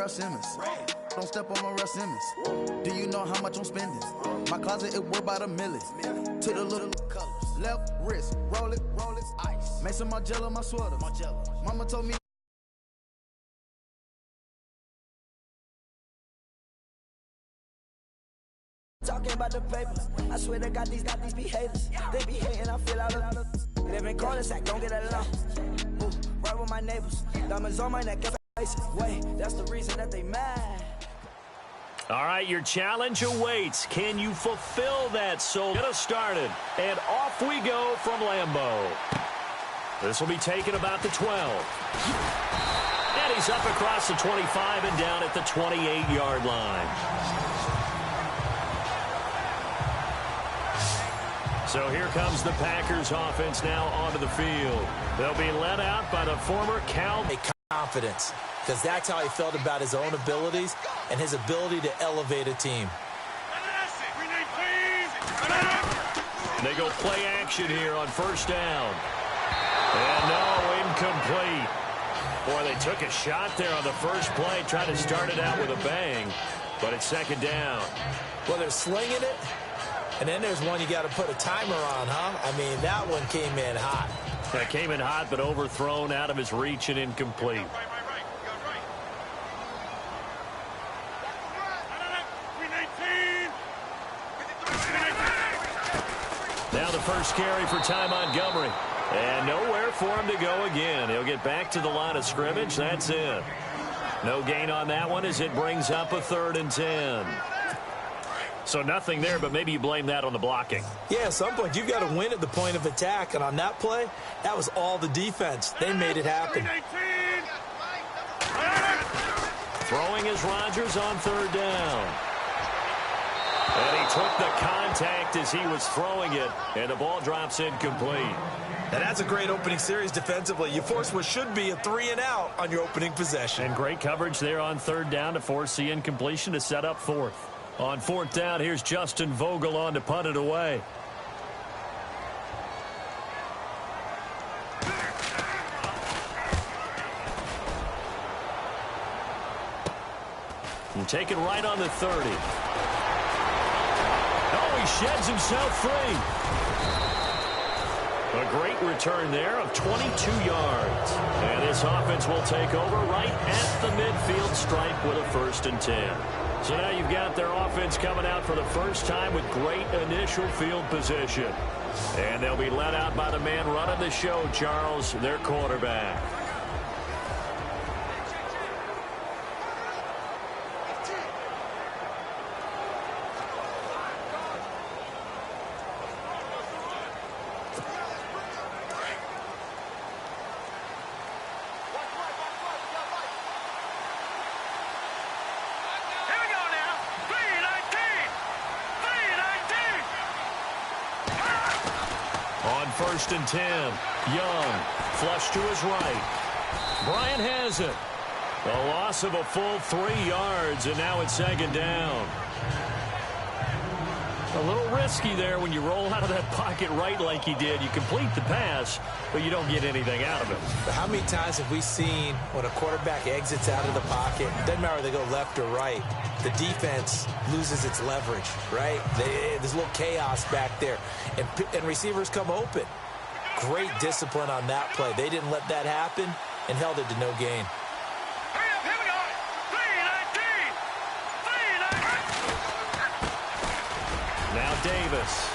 Ralph Simmons. Don't step on my Ralph Simmons. Do you know how much I'm spending? My closet, it worth about $1 million. To the little colors. Left wrist, roll it, ice. Make some Margiela, my sweater. Mama told me. Talking about the paper, I swear they got these behaviors. They be hating, I feel out of. They been calling, sack, don't get along. Ooh, right with my neighbors. Diamonds on my neck, wait, that's the reason that they mad. All right, your challenge awaits. Can you fulfill that? So get us started. And off we go from Lambeau. This will be taken about the 12. And he's up across the 25 and down at the 28-yard line. So here comes the Packers offense now onto the field. They'll be led out by the former Cal. Confidence, because that's how he felt about his own abilities and his ability to elevate a team. They go play action here on first down. And no, incomplete. Boy, they took a shot there on the first play, tried to start it out with a bang, but it's second down. Well, they're slinging it, and then there's one you got to put a timer on, huh? I mean, that one came in hot. That came in hot, but overthrown out of his reach and incomplete. Now the first carry for Ty Montgomery. And nowhere for him to go again. He'll get back to the line of scrimmage. That's it. No gain on that one as it brings up a 3rd and 10. So nothing there, but maybe you blame that on the blocking. Yeah, at some point, you've got to win at the point of attack. And on that play, that was all the defense. They made it happen. Throwing is Rodgers on 3rd down. And he took the contact as he was throwing it, and the ball drops incomplete. And that's a great opening series defensively. You force what should be a 3-and-out on your opening possession. And great coverage there on 3rd down to force the incompletion to set up 4th. On 4th down, here's Justin Vogel on to punt it away. And take it right on the 30. Oh, he sheds himself free. A great return there of 22 yards. And this offense will take over right at the midfield stripe with a 1st and 10. So now you've got their offense coming out for the first time with great initial field position. And they'll be led out by the man running the show, Charles, their quarterback. On 1st and 10, Young, flush to his right. Bryant has it. A loss of a full 3 yards, and now it's 2nd down. A little risky there when you roll out of that pocket right like he did. You complete the pass, but you don't get anything out of it. But how many times have we seen when a quarterback exits out of the pocket, doesn't matter whether they go left or right, the defense loses its leverage, right? There's a little chaos back there, and receivers come open. Great discipline on that play. They didn't let that happen and held it to no gain. Now Davis.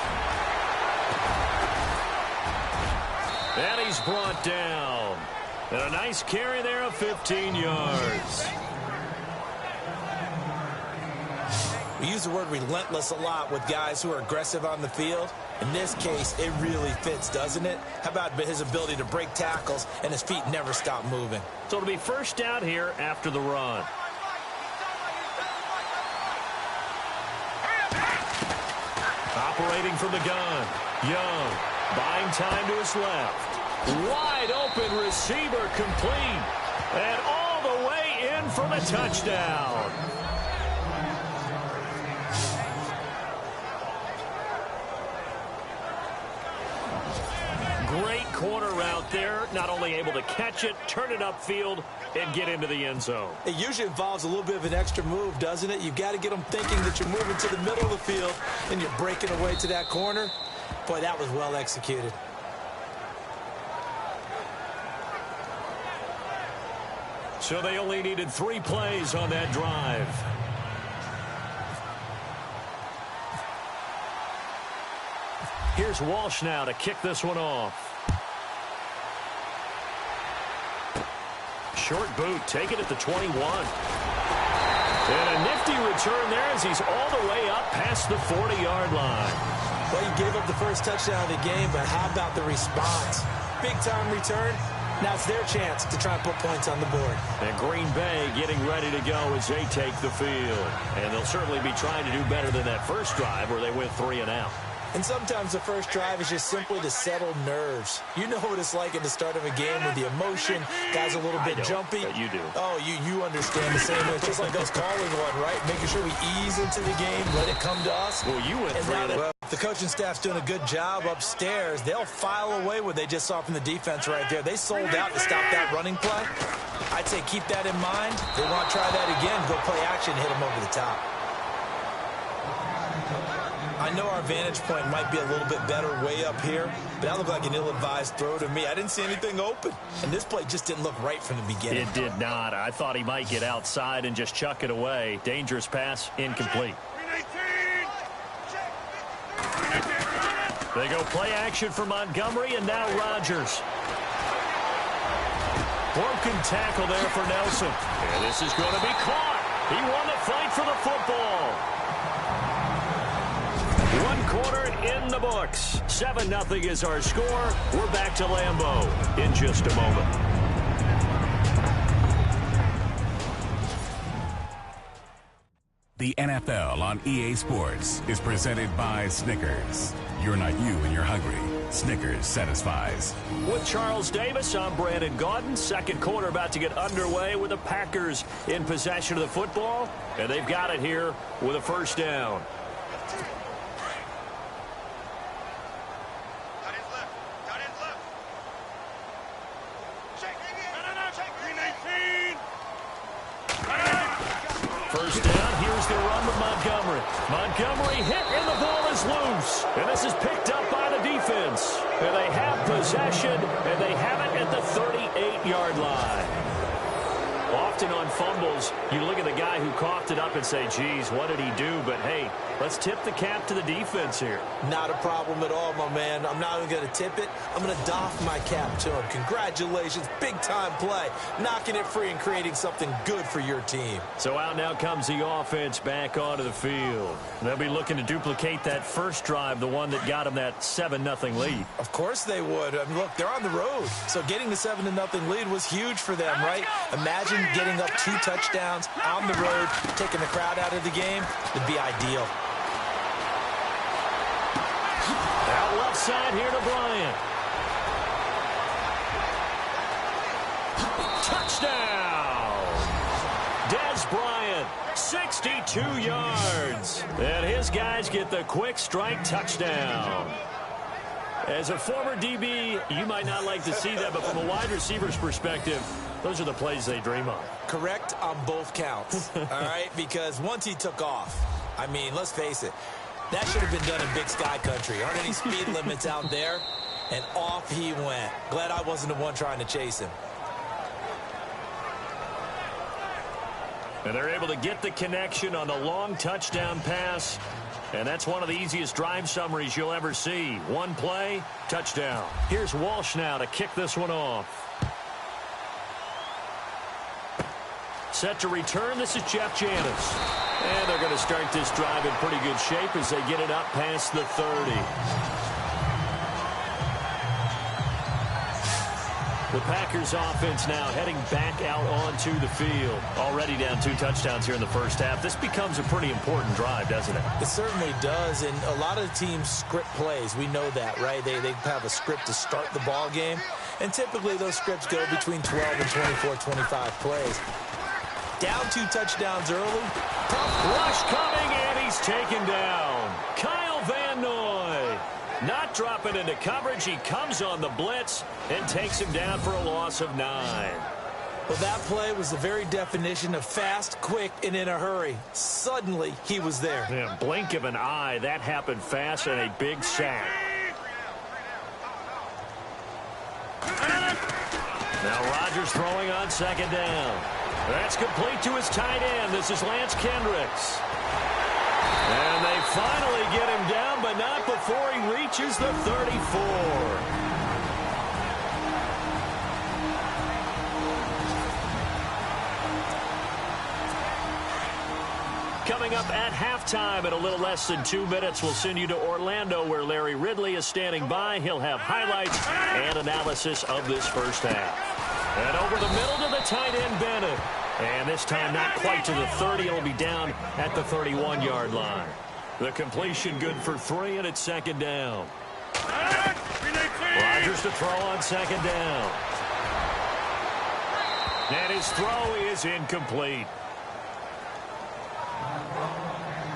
And he's brought down. And a nice carry there of 15 yards. We use the word relentless a lot with guys who are aggressive on the field. In this case, it really fits, doesn't it? How about his ability to break tackles and his feet never stop moving? So it'll be first down here after the run. Operating from the gun. Young buying time to his left. Wide open receiver complete. And all the way in for the touchdown. Great corner route there. Not only able to catch it, turn it upfield, and get into the end zone. It usually involves a little bit of an extra move, doesn't it? You've got to get them thinking that you're moving to the middle of the field and you're breaking away to that corner. Boy, that was well executed. So they only needed 3 plays on that drive. Here's Walsh now to kick this one off. Short boot, take it at the 21. And a nifty return there as he's all the way up past the 40-yard line. Well, you gave up the first touchdown of the game, but how about the response? Big-time return. Now it's their chance to try and put points on the board. And Green Bay getting ready to go as they take the field. And they'll certainly be trying to do better than that first drive where they went 3 and out. And sometimes the first drive is just simply to settle nerves. You know what it's like at the start of a game with the emotion. Guys a little bit jumpy. But you do. Oh, you understand the same way. It's just like us calling one, right? Making sure we ease into the game, let it come to us. Well, you went 3 and out. The coaching staff's doing a good job upstairs. They'll file away what they just saw from the defense right there. They sold out to stop that running play. I'd say keep that in mind. If they want to try that again, go play action and hit them over the top. I know our vantage point might be a little bit better way up here, but that looked like an ill-advised throw to me. I didn't see anything open, and this play just didn't look right from the beginning. It did not. I thought he might get outside and just chuck it away. Dangerous pass, incomplete. They go play action for Montgomery, and now Rodgers. Broken tackle there for Nelson. And this is going to be caught. He won the fight for the football. 1 quarter in the books. 7-0 is our score. We're back to Lambeau in just a moment. The NFL on EA Sports is presented by Snickers. You're not you when you're hungry. Snickers satisfies. With Charles Davis, I'm Brandon Gaudin. Second quarter about to get underway with the Packers in possession of the football. And they've got it here with a first down. First down, here's the run with Montgomery. Montgomery hit and the ball is loose. And this is picked up by the defense. And they have possession, and they have it at the 38-yard line. Often on fumbles, you look at the guy who coughed it up and say, geez, what did he do? But, hey, let's tip the cap to the defense here. Not a problem at all, my man. I'm not even going to tip it. I'm going to doff my cap to him. Congratulations. Big-time play. Knocking it free and creating something good for your team. So out now comes the offense back onto the field. They'll be looking to duplicate that first drive, the one that got them that 7-0 lead. Of course they would. I mean, look, they're on the road. So getting the 7-0 lead was huge for them, right? Imagine getting up 2 touchdowns on the road, taking the crowd out of the game. It'd be ideal. Out left side here to Bryant. Touchdown! Dez Bryant, 62 yards. And his guys get the quick strike touchdown. As a former DB, you might not like to see that, but from a wide receiver's perspective, those are the plays they dream of. Correct on both counts, all right? Because once he took off, I mean, let's face it, that should have been done in Big Sky Country. Aren't any speed limits out there? And off he went. Glad I wasn't the one trying to chase him. And they're able to get the connection on the long touchdown pass. And that's one of the easiest drive summaries you'll ever see. One play, touchdown. Here's Walsh now to kick this one off. Set to return, this is Jeff Janis. And they're going to start this drive in pretty good shape as they get it up past the 30. The Packers offense now heading back out onto the field. Already down 2 touchdowns here in the first half. This becomes a pretty important drive, doesn't it? It certainly does, and a lot of the teams script plays. We know that, right? They have a script to start the ball game, and typically those scripts go between 12 and 24, 25 plays. Down 2 touchdowns early. Tough rush coming, and he's taken down. Kyle Van Noy. Not dropping into coverage. He comes on the blitz and takes him down for a loss of 9. Well, that play was the very definition of fast, quick, and in a hurry. Suddenly, he was there. Yeah, blink of an eye, that happened fast, and a big sack. Now Rodgers throwing on second down. That's complete to his tight end. This is Lance Kendricks. And they finally get him down, but not before he reaches the 34. Coming up at halftime in a little less than 2 minutes, we'll send you to Orlando where Larry Ridley is standing by. He'll have highlights and analysis of this first half. And over the middle to the tight end, Bennett. And this time not quite to the 30. It'll be down at the 31-yard line. The completion good for 3, and it's second down. Rodgers to throw on second down. And his throw is incomplete.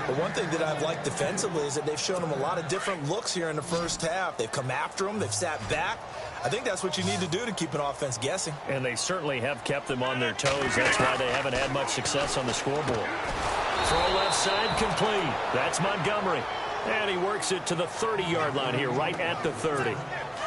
The one thing that I've liked defensively is that they've shown him a lot of different looks here in the first half. They've come after him. They've sat back. I think that's what you need to do to keep an offense guessing. And they certainly have kept them on their toes. That's why they haven't had much success on the scoreboard. Throw left side complete. That's Montgomery. And he works it to the 30-yard line here, right at the 30.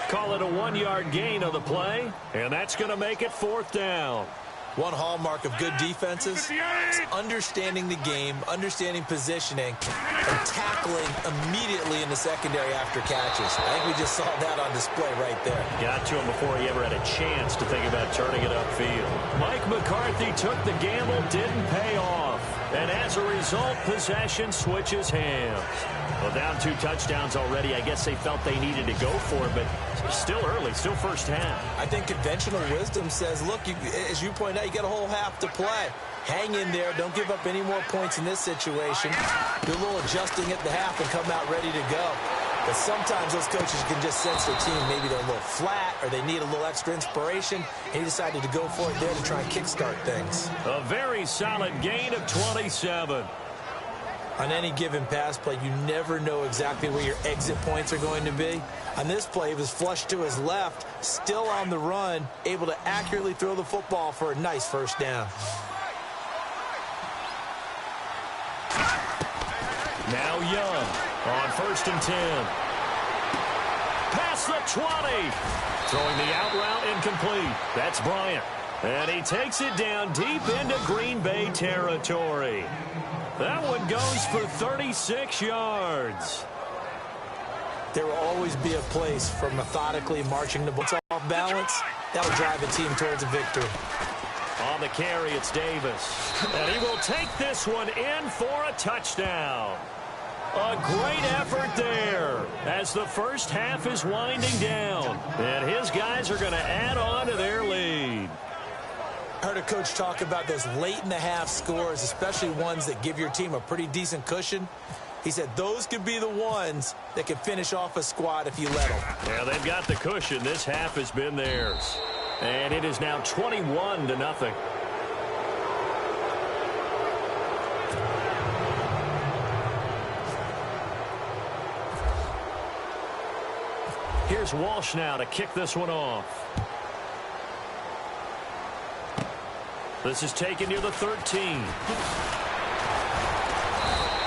Call it a 1-yard gain of the play, and that's going to make it fourth down. One hallmark of good defenses is understanding the game, understanding positioning, and tackling immediately in the secondary after catches. I think we just saw that on display right there. Got to him before he ever had a chance to think about turning it upfield. Mike McCarthy took the gamble, didn't pay off. And as a result, possession switches hands. Well, down 2 touchdowns already. I guess they felt they needed to go for it, but still early, still first half. I think conventional wisdom says, look, as you point out, you got a whole half to play. Hang in there. Don't give up any more points in this situation. Do a little adjusting at the half and come out ready to go. But sometimes those coaches can just sense their team. Maybe they're a little flat or they need a little extra inspiration. He decided to go for it there to try and kickstart things. A very solid gain of 27. On any given pass play, you never know exactly where your exit points are going to be. On this play, he was flushed to his left, still on the run, able to accurately throw the football for a nice first down. Now Young on 1st and 10. Past the 20. Throwing the out route incomplete. That's Bryant. And he takes it down deep into Green Bay territory. That one goes for 36 yards. There will always be a place for methodically marching the ball off balance. That'll drive a team towards a victory. On the carry, it's Davis. And he will take this one in for a touchdown. A great effort there as the first half is winding down. And his guys are going to add on to their lead. I heard a coach talk about those late-in-the-half scores, especially ones that give your team a pretty decent cushion. He said those could be the ones that can finish off a squad if you let them. Yeah, they've got the cushion. This half has been theirs. And it is now 21-0. Here's Walsh now to kick this one off. This is taken near the 13.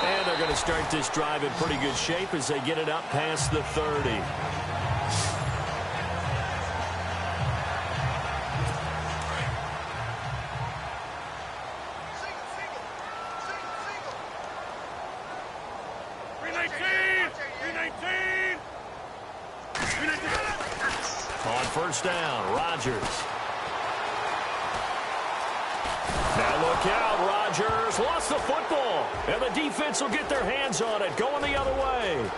And they're going to start this drive in pretty good shape as they get it up past the 30. On 1st down, Rodgers. Now look out, Rodgers lost the football, and the defense will get their hands on it, going the other way.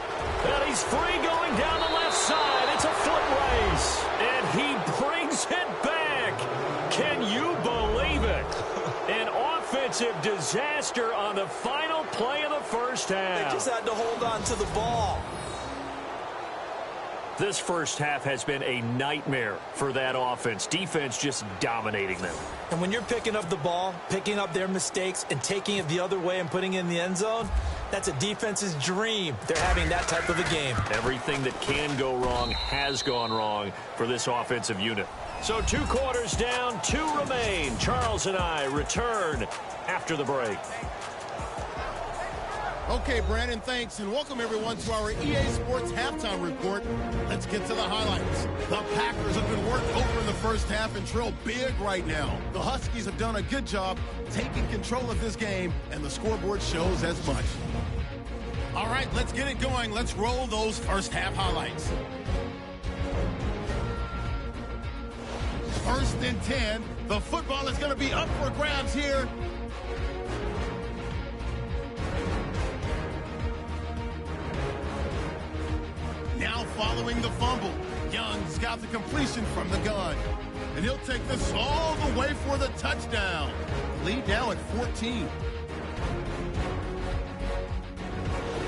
And he's free going down the left side. It's a foot race, and he brings it back. Can you believe it? An offensive disaster on the final play of the first half. They just had to hold on to the ball. This first half has been a nightmare for that offense. Defense just dominating them. And when you're picking up the ball, picking up their mistakes, and taking it the other way and putting it in the end zone, that's a defense's dream. They're having that type of a game. Everything that can go wrong has gone wrong for this offensive unit. So 2 quarters down, 2 remain. Charles and I return after the break. Okay, Brandon, thanks, and welcome everyone to our EA Sports Halftime Report. Let's get to the highlights. The Packers have been worked over in the first half and trail big right now. The Huskies have done a good job taking control of this game, and the scoreboard shows as much. All right, let's get it going. Let's roll those first half highlights. 1st and 10. The football is going to be up for grabs here. Now following the fumble, Young's got the completion from the gun. And he'll take this all the way for the touchdown. Lead now at 14.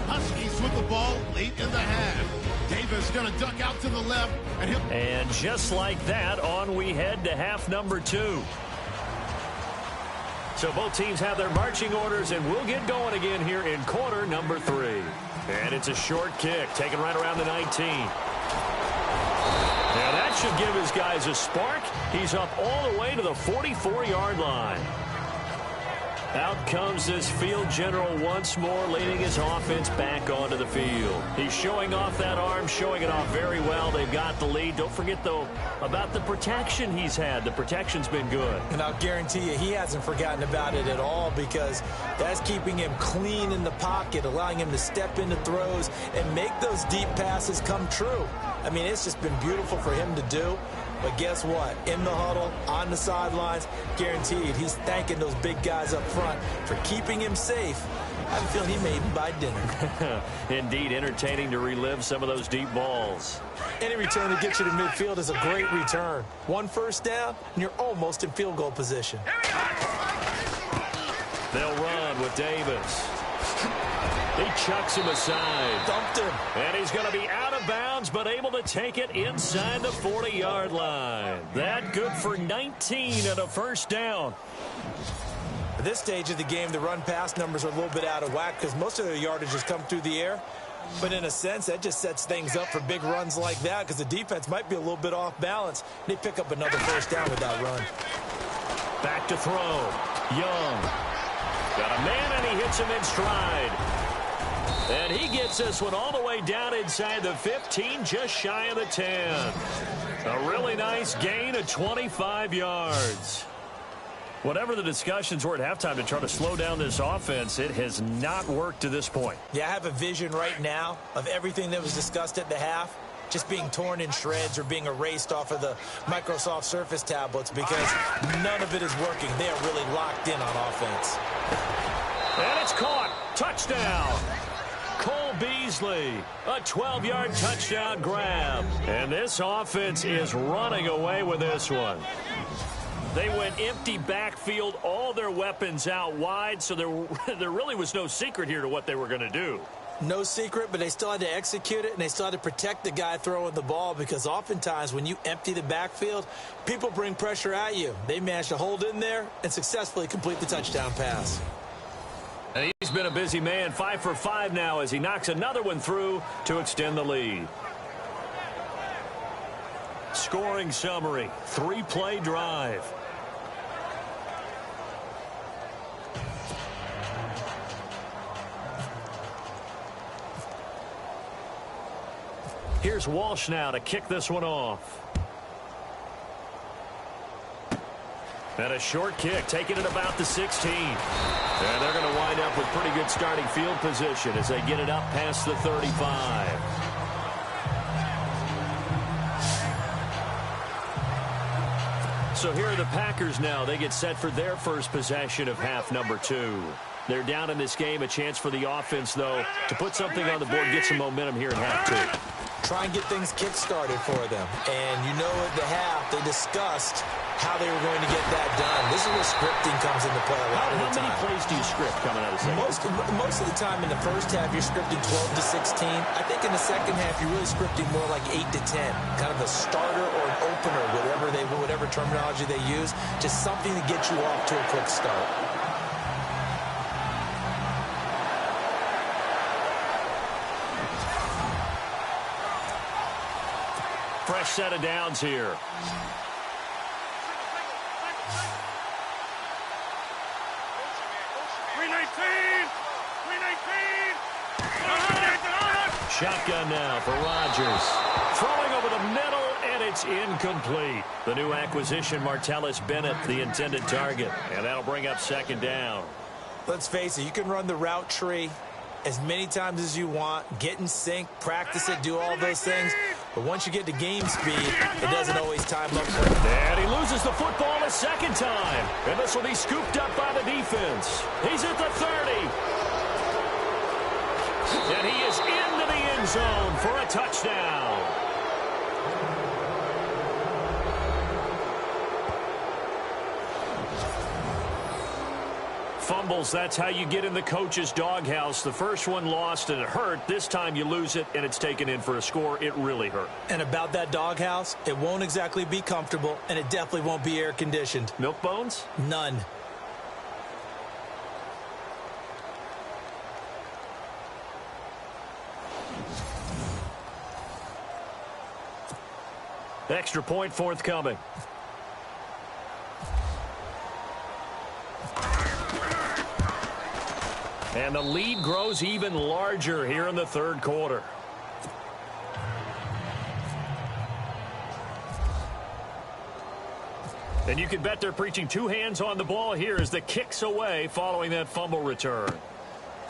Huskies with the ball late in the half. Davis going to duck out to the left. And just like that, on we head to half number 2. So both teams have their marching orders, and we'll get going again here in quarter number 3. And it's a short kick, taken right around the 19. Now that should give his guys a spark. He's up all the way to the 44-yard line. Out comes this field general once more, leading his offense back onto the field. He's showing off that arm, showing it off very well. They've got the lead. Don't forget, though, about the protection he's had. The protection's been good. And I'll guarantee you he hasn't forgotten about it at all, because that's keeping him clean in the pocket, allowing him to step into throws and make those deep passes come true. I mean, it's just been beautiful for him to do. But guess what? In the huddle, on the sidelines, guaranteed he's thanking those big guys up front for keeping him safe. I feel he may even buy dinner. Indeed, entertaining to relive some of those deep balls. Any return that gets you to midfield is a great return. 1 first down, and you're almost in field goal position. They'll run with Davis. He chucks him aside. Dumped him. And he's going to be out of bounds, but able to take it inside the 40-yard line. That good for 19 and a first down. At this stage of the game, the run-pass numbers are a little bit out of whack because most of their yardage has come through the air. But in a sense, that just sets things up for big runs like that because the defense might be a little bit off balance. They pick up another first down with that run. Back to throw. Young. Got a man, and he hits him in stride. And he gets this one all the way down inside the 15, just shy of the 10. A really nice gain of 25 yards. Whatever the discussions were at halftime to try to slow down this offense, it has not worked to this point. Yeah, I have a vision right now of everything that was discussed at the half just being torn in shreds or being erased off of the Microsoft Surface tablets because none of it is working. They are really locked in on offense. And it's caught. Touchdown. Cole Beasley, a 12-yard touchdown grab. And this offense is running away with this one. They went empty backfield, all their weapons out wide, so there really was no secret here to what they were going to do. No secret, but they still had to execute it, and they still had to protect the guy throwing the ball because oftentimes when you empty the backfield, people bring pressure at you. They managed to hold in there and successfully complete the touchdown pass. And he's been a busy man, 5 for 5 now as he knocks another one through to extend the lead. Scoring summary, 3-play drive. Here's Walsh now to kick this one off. And a short kick, taking it about the 16. And they're going to wind up with pretty good starting field position as they get it up past the 35. So here are the Packers now. They get set for their first possession of half number 2. They're down in this game. A chance for the offense, though, to put something on the board, get some momentum here in half 2. Try and get things kick-started for them. And you know at the half, they discussed how they were going to get that done. This is where scripting comes into play a lot of the time. How many plays do you script coming out of the second? Most of the time in the first half, you're scripting 12 to 16. I think in the second half, you're really scripting more like 8 to 10. Kind of a starter or an opener, whatever terminology they use. Just something to get you off to a quick start. Fresh set of downs here. Shotgun now for Rodgers. Throwing over the middle, and it's incomplete. The new acquisition, Martellus Bennett, the intended target. And that'll bring up second down. Let's face it, you can run the route tree as many times as you want, get in sync, practice it, do all those things. But once you get to game speed, it doesn't always time up for you. And he loses the football a second time. And this will be scooped up by the defense. He's at the 30. And he is into the end zone for a touchdown. Fumbles, that's how you get in the coach's doghouse. The first one lost and it hurt. This time you lose it and it's taken in for a score. It really hurt. And about that doghouse, it won't exactly be comfortable, and it definitely won't be air-conditioned. Milk bones? None. Extra point forthcoming. And the lead grows even larger here in the third quarter. And you can bet they're preaching two hands on the ball here as the kick's away following that fumble return.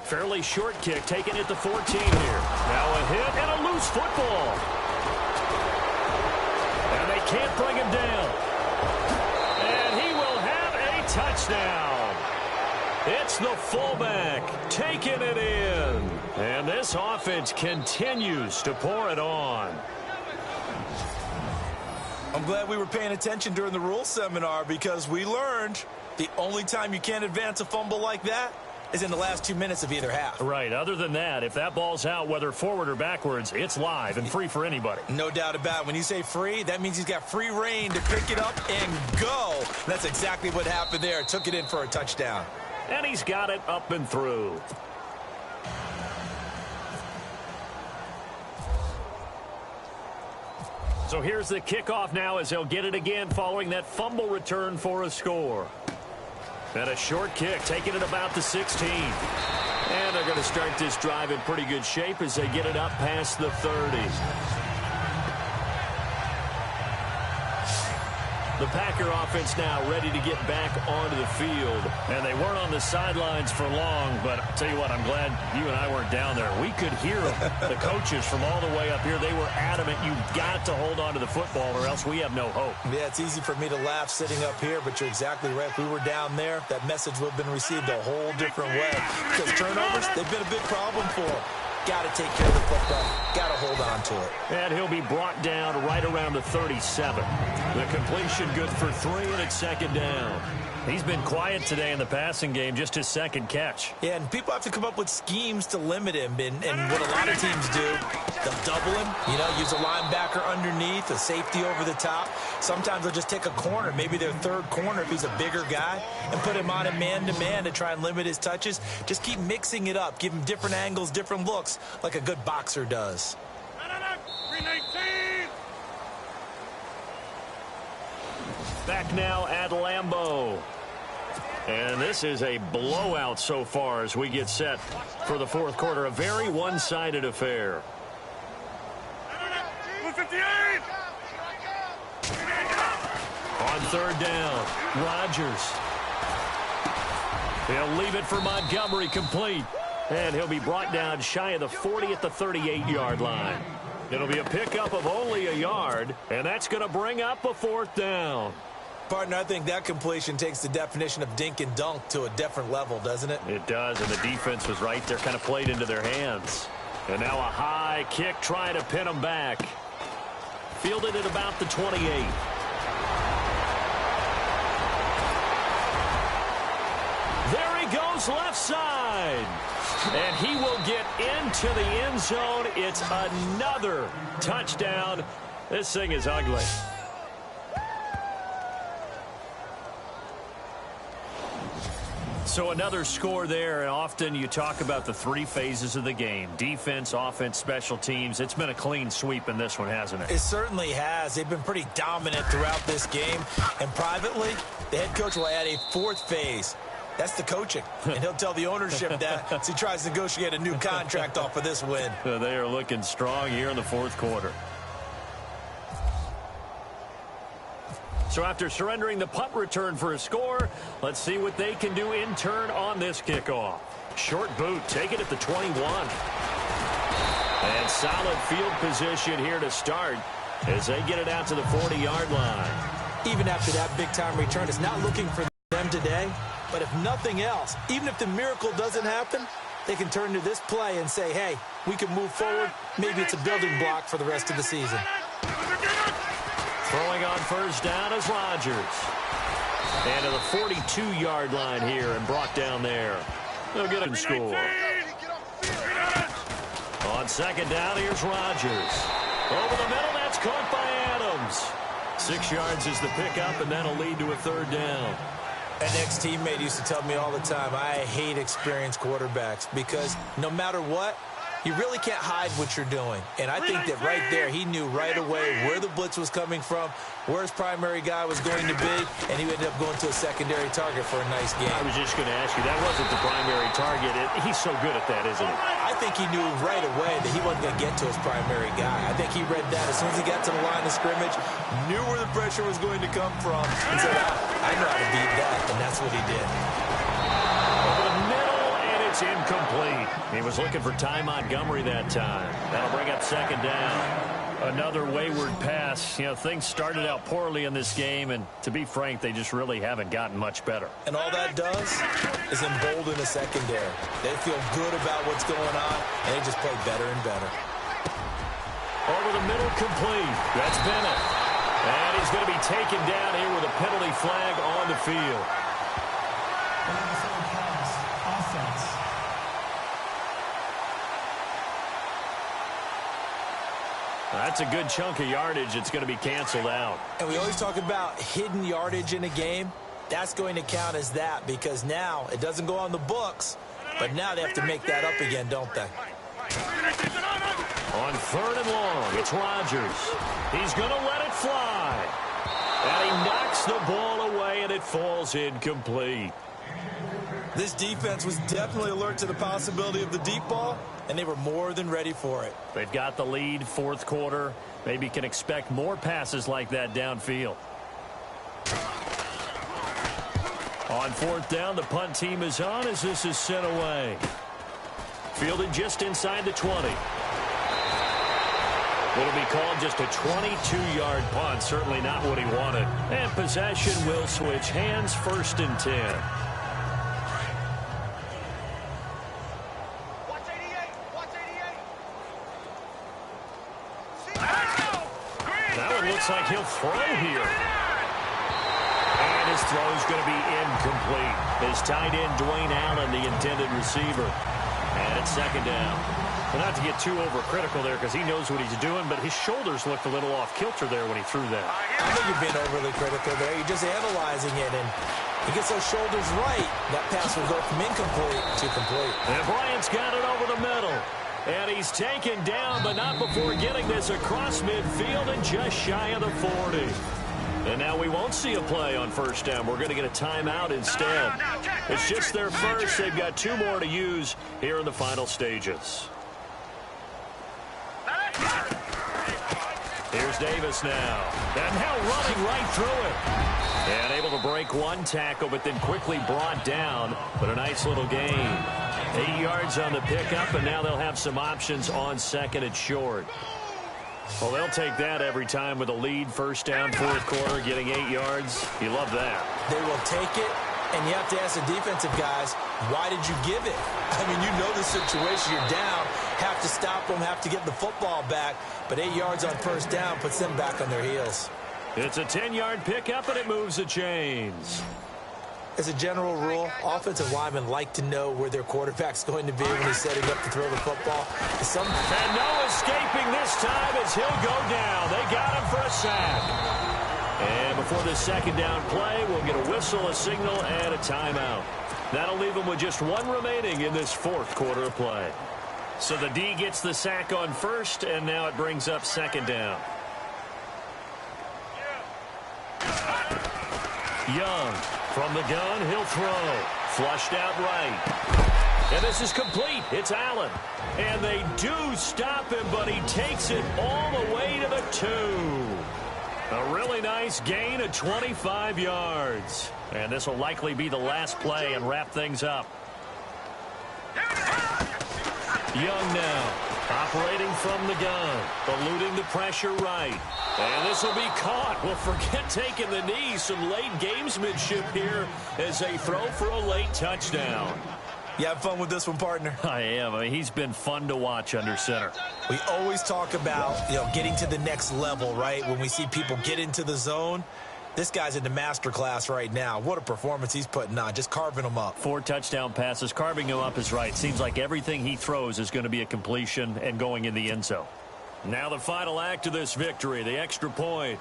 Fairly short kick taken at the 14 here. Now a hit and a loose football. And they can't bring him down. And he will have a touchdown. It's the fullback taking it in. And this offense continues to pour it on. I'm glad we were paying attention during the rules seminar, because we learned the only time you can't advance a fumble like that is in the last 2 minutes of either half. Right. Other than that, if that ball's out, whether forward or backwards, it's live and free for anybody. No doubt about it. When you say free, that means he's got free reign to pick it up and go. That's exactly what happened there. Took it in for a touchdown. And he's got it up and through. So here's the kickoff now as they'll get it again following that fumble return for a score. And a short kick, taking it about the 16. And they're going to start this drive in pretty good shape as they get it up past the 30. The Packer offense now ready to get back onto the field. And they weren't on the sidelines for long, but I'll tell you what, I'm glad you and I weren't down there. We could hear them, the coaches from all the way up here. They were adamant, you've got to hold on to the football or else we have no hope. Yeah, it's easy for me to laugh sitting up here, but you're exactly right. If we were down there, that message would have been received a whole different way. Because turnovers, they've been a big problem for them. Got to take care of the football. Got to hold on to it. And he'll be brought down right around the 37. The completion good for 3, and it's second down. He's been quiet today in the passing game, just his second catch. Yeah, and people have to come up with schemes to limit him. And what a lot of teams do, they'll double him, use a linebacker underneath, a safety over the top. Sometimes they'll just take a corner, maybe their third corner if he's a bigger guy, and put him on a man-to-man to try and limit his touches. Just keep mixing it up. Give him different angles, different looks, like a good boxer does. Back now at Lambeau. And this is a blowout so far as we get set for the fourth quarter. A very one-sided affair. On third down, Rodgers. He'll leave it for Montgomery, complete. And he'll be brought down shy of the 40 at the 38-yard line. It'll be a pickup of only a yard, and that's going to bring up a fourth down. Partner, I think that completion takes the definition of dink and dunk to a different level, doesn't it? It does, and the defense was right there, kind of played into their hands. And now a high kick trying to pin them back. Fielded at about the 28. There he goes left side. And he will get into the end zone. It's another touchdown. This thing is ugly. So another score there, and often you talk about the three phases of the game. Defense, offense, special teams. It's been a clean sweep in this one, hasn't it? It certainly has. They've been pretty dominant throughout this game. And privately, the head coach will add a fourth phase. That's the coaching. And he'll tell the ownership that as he tries to negotiate a new contract off of this win. They are looking strong here in the fourth quarter. So after surrendering the punt return for a score, let's see what they can do in turn on this kickoff. Short boot, take it at the 21. And solid field position here to start as they get it out to the 40-yard line. Even after that big-time return, it's not looking for them today. But if nothing else, even if the miracle doesn't happen, they can turn to this play and say, hey, we can move forward. Maybe it's a building block for the rest of the season. Throwing on first down is Rodgers. And to the 42-yard line here and brought down there. They'll get a score. On second down, here's Rodgers. Over the middle, that's caught by Adams. 6 yards is the pickup, and that'll lead to a third down. An ex-teammate used to tell me all the time, I hate experienced quarterbacks because no matter what, you really can't hide what you're doing. And I think that right there, he knew right away where the blitz was coming from, where his primary guy was going to be, and he ended up going to a secondary target for a nice game. I was just going to ask you, that wasn't the primary target. He's so good at that, isn't he? I think he knew right away that he wasn't going to get to his primary guy. I think he read that as soon as he got to the line of scrimmage, knew where the pressure was going to come from, and said, I know how to beat that, and that's what he did. Over the middle, and it's incomplete. He was looking for Ty Montgomery that time. That'll bring up second down. Another wayward pass. You know, things started out poorly in this game, and to be frank, they just really haven't gotten much better. And all that does is embolden the secondary. They feel good about what's going on, and they just play better and better. Over the middle, complete. That's Bennett. And he's going to be taken down here with a penalty flag on the field. That's a good chunk of yardage. It's going to be canceled out. And we always talk about hidden yardage in a game. That's going to count as that because now it doesn't go on the books, but now they have to make that up again, don't they? On third and long, it's Rodgers. He's going to let it fly. And he knocks the ball away, and it falls incomplete. This defense was definitely alert to the possibility of the deep ball, and they were more than ready for it. They've got the lead, fourth quarter. Maybe can expect more passes like that downfield. On fourth down, the punt team is on as this is sent away. Fielded just inside the 20. It'll be called just a 22-yard punt. Certainly not what he wanted. And possession will switch hands, first and 10. Looks like he'll throw here. And his throw is going to be incomplete. His tight end, Dwayne Allen, the intended receiver. And it's second down. Well, not to get too overcritical there because he knows what he's doing, but his shoulders looked a little off kilter there when he threw that. I think you're being overly critical there. You're just analyzing it, and he gets those shoulders right. That pass will go from incomplete to complete. And Bryant's got it over the middle. And he's taken down, but not before getting this across midfield and just shy of the 40. And now we won't see a play on first down. We're going to get a timeout instead. It's just their first. They've got 2 more to use here in the final stages. Here's Davis now. And now running right through it. And able to break one tackle, but then quickly brought down. But a nice little gain. 8 yards on the pickup, and now they'll have some options on second and short. Well, they'll take that every time with a lead, first down, fourth quarter, getting 8 yards. You love that. They will take it, and you have to ask the defensive guys, why did you give it? I mean, you know the situation. You're down, have to stop them, have to get the football back, but 8 yards on first down puts them back on their heels. It's a 10-yard pickup, and it moves the chains. As a general rule, offensive linemen like to know where their quarterback's going to be when he's setting up to throw the football. And no escaping this time as he'll go down. They got him for a sack. And before the second down play, we'll get a whistle, a signal, and a timeout. That'll leave them with just 1 remaining in this fourth quarter of play. So the D gets the sack on first, and now it brings up second down. Young from the gun, he'll throw. Flushed out right. And this is complete. It's Allen. And they do stop him, but he takes it all the way to the 2. A really nice gain of 25 yards. And this will likely be the last play and wrap things up. Young now, operating from the gun, eluding the pressure right. And this will be caught. Well, forget taking the knee. Some late gamesmanship here as they throw for a late touchdown. You have fun with this one, partner? I am. I mean, he's been fun to watch under center. We always talk about, getting to the next level, right? When we see people get into the zone, this guy's in the master class right now. What a performance he's putting on, just carving them up. 4 touchdown passes. Carving him up is right. Seems like everything he throws is going to be a completion and going in the end zone. Now the final act of this victory, the extra point.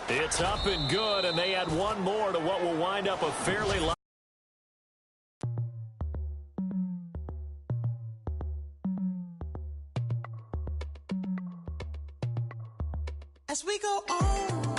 It's up and good, and they add one more to what will wind up a fairly light. As we go on